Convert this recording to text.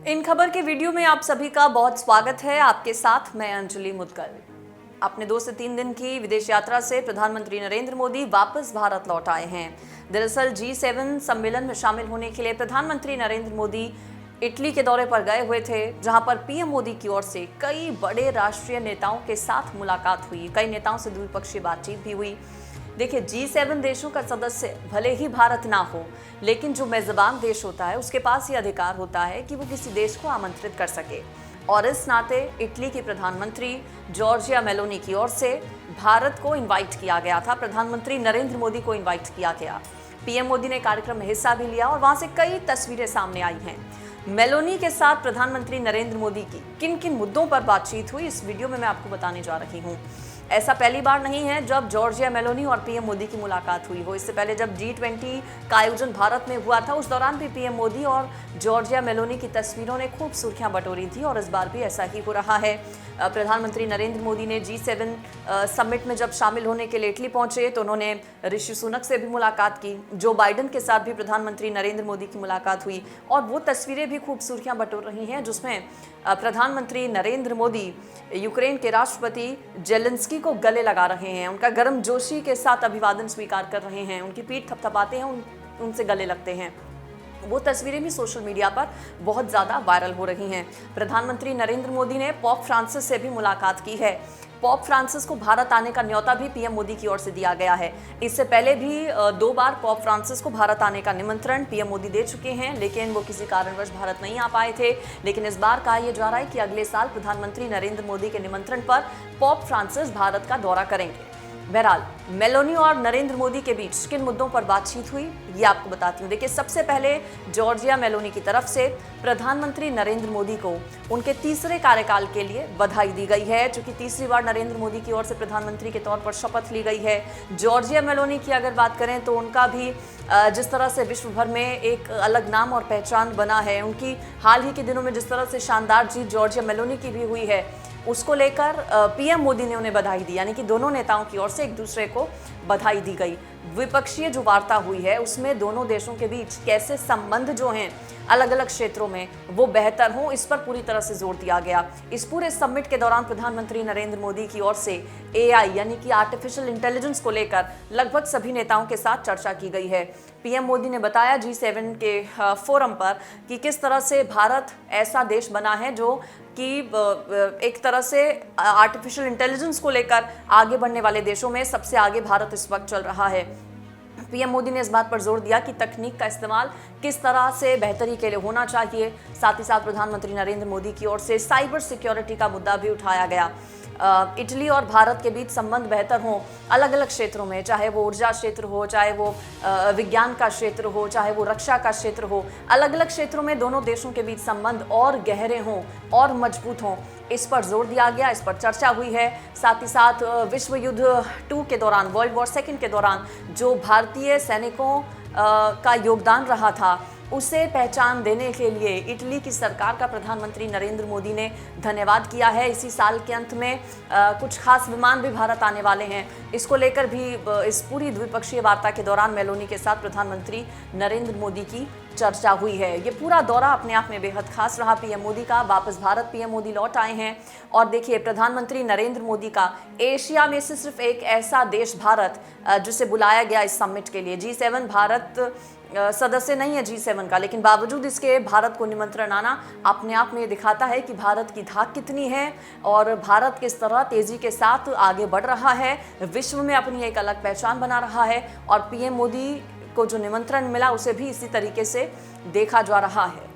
इन खबर के वीडियो में आप सभी का बहुत स्वागत है। आपके साथ मैं अंजलि मुदगल। अपने 2 से 3 दिन की विदेश यात्रा से प्रधानमंत्री नरेंद्र मोदी वापस भारत लौट आए हैं। दरअसल G7 सम्मेलन में शामिल होने के लिए प्रधानमंत्री नरेंद्र मोदी इटली के दौरे पर गए हुए थे, जहां पर पीएम मोदी की ओर से कई बड़े राष्ट्रीय नेताओं के साथ मुलाकात हुई। कई नेताओं से द्विपक्षीय बातचीत भी हुई। देखिए, G7 देशों का सदस्य भले ही भारत ना हो, लेकिन जो मेजबान देश होता है उसके पास ये अधिकार होता है कि वो किसी देश को आमंत्रित कर सके। और इस नाते इटली की प्रधानमंत्री जॉर्जिया मेलोनी की ओर से भारत को इनवाइट किया गया था। प्रधानमंत्री नरेंद्र मोदी को इनवाइट किया गया। पीएम मोदी ने कार्यक्रम में हिस्सा भी लिया और वहां से कई तस्वीरें सामने आई हैं। मेलोनी के साथ प्रधानमंत्री नरेंद्र मोदी की किन किन मुद्दों पर बातचीत हुई, इस वीडियो में मैं आपको बताने जा रही हूँ। ऐसा पहली बार नहीं है जब जॉर्जिया मेलोनी और पीएम मोदी की मुलाकात हुई हो। इससे पहले जब G20 का आयोजन भारत में हुआ था, उस दौरान भी पीएम मोदी और जॉर्जिया मेलोनी की तस्वीरों ने खूब सुर्खियां बटोरी थी और इस बार भी ऐसा ही हो रहा है। प्रधानमंत्री नरेंद्र मोदी ने G7 समिट में जब शामिल होने के लिए इटली पहुंचे तो उन्होंने ऋषि सुनक से भी मुलाकात की। जो बाइडेन के साथ भी प्रधानमंत्री नरेंद्र मोदी की मुलाकात हुई और वो तस्वीरें भी खूब सुर्खियां बटोर रही हैं, जिसमें प्रधानमंत्री नरेंद्र मोदी यूक्रेन के राष्ट्रपति जेलेंस्की को गले लगा रहे हैं, उनका गर्मजोशी के साथ अभिवादन स्वीकार कर रहे हैं, उनकी पीठ थपथपाते हैं, उनसे गले लगते हैं। वो तस्वीरें भी सोशल मीडिया पर बहुत ज़्यादा वायरल हो रही हैं। प्रधानमंत्री नरेंद्र मोदी ने पोप फ्रांसिस से भी मुलाकात की है। पोप फ्रांसिस को भारत आने का न्योता भी पीएम मोदी की ओर से दिया गया है। इससे पहले भी 2 बार पोप फ्रांसिस को भारत आने का निमंत्रण पीएम मोदी दे चुके हैं, लेकिन वो किसी कारणवश भारत नहीं आ पाए थे। लेकिन इस बार कहा यह जा रहा है कि अगले साल प्रधानमंत्री नरेंद्र मोदी के निमंत्रण पर पोप फ्रांसिस भारत का दौरा करेंगे। बहरहाल, मेलोनी और नरेंद्र मोदी के बीच किन मुद्दों पर बातचीत हुई, ये आपको बताती हूँ। देखिए, सबसे पहले जॉर्जिया मेलोनी की तरफ से प्रधानमंत्री नरेंद्र मोदी को उनके तीसरे कार्यकाल के लिए बधाई दी गई है, क्योंकि तीसरी बार नरेंद्र मोदी की ओर से प्रधानमंत्री के तौर पर शपथ ली गई है। जॉर्जिया मेलोनी की अगर बात करें तो उनका भी जिस तरह से विश्व भर में एक अलग नाम और पहचान बना है, उनकी हाल ही के दिनों में जिस तरह से शानदार जीत जॉर्जिया मेलोनी की भी हुई है, उसको लेकर पीएम मोदी ने उन्हें बधाई दी। यानी कि दोनों नेताओं की ओर से एक दूसरे को बधाई दी गई। द्विपक्षीय जो वार्ता हुई है उसमें दोनों देशों के बीच कैसे संबंध जो हैं अलग अलग क्षेत्रों में वो बेहतर हों, इस पर पूरी तरह से जोर दिया गया। इस पूरे समिट के दौरान प्रधानमंत्री नरेंद्र मोदी की ओर से AI यानी कि आर्टिफिशियल इंटेलिजेंस को लेकर लगभग सभी नेताओं के साथ चर्चा की गई है। पीएम मोदी ने बताया G7 के फोरम पर कि किस तरह से भारत ऐसा देश बना है जो कि एक तरह से आर्टिफिशियल इंटेलिजेंस को लेकर आगे बढ़ने वाले देशों में सबसे आगे भारत इस वक्त चल रहा है। पीएम मोदी ने इस बात पर जोर दिया कि तकनीक का इस्तेमाल किस तरह से बेहतरी के लिए होना चाहिए। साथ ही साथ प्रधानमंत्री नरेंद्र मोदी की ओर से साइबर सिक्योरिटी का मुद्दा भी उठाया गया। इटली और भारत के बीच संबंध बेहतर हों अलग अलग क्षेत्रों में, चाहे वो ऊर्जा क्षेत्र हो, चाहे वो विज्ञान का क्षेत्र हो, चाहे वो रक्षा का क्षेत्र हो, अलग अलग क्षेत्रों में दोनों देशों के बीच संबंध और गहरे हों और मजबूत हों, इस पर जोर दिया गया, इस पर चर्चा हुई है। साथ ही साथ विश्व युद्ध 2 के दौरान, वर्ल्ड वॉर 2 के दौरान जो भारतीय सैनिकों का योगदान रहा था, उसे पहचान देने के लिए इटली की सरकार का प्रधानमंत्री नरेंद्र मोदी ने धन्यवाद किया है। इसी साल के अंत में कुछ खास विमान भी भारत आने वाले हैं। इसको लेकर भी इस पूरी द्विपक्षीय वार्ता के दौरान मेलोनी के साथ प्रधानमंत्री नरेंद्र मोदी की चर्चा हुई है। ये पूरा दौरा अपने आप में बेहद खास रहा पीएम मोदी का। वापस भारत पीएम मोदी लौट आए हैं और देखिए, प्रधानमंत्री नरेंद्र मोदी का एशिया में से सिर्फ एक ऐसा देश भारत जिसे बुलाया गया इस समिट के लिए। G7 भारत सदस्य नहीं है G7 का, लेकिन बावजूद इसके भारत को निमंत्रण आना अपने आप में ये दिखाता है कि भारत की धाक कितनी है और भारत किस तरह तेजी के साथ आगे बढ़ रहा है, विश्व में अपनी एक अलग पहचान बना रहा है। और पीएम मोदी को जो निमंत्रण मिला उसे भी इसी तरीके से देखा जा रहा है।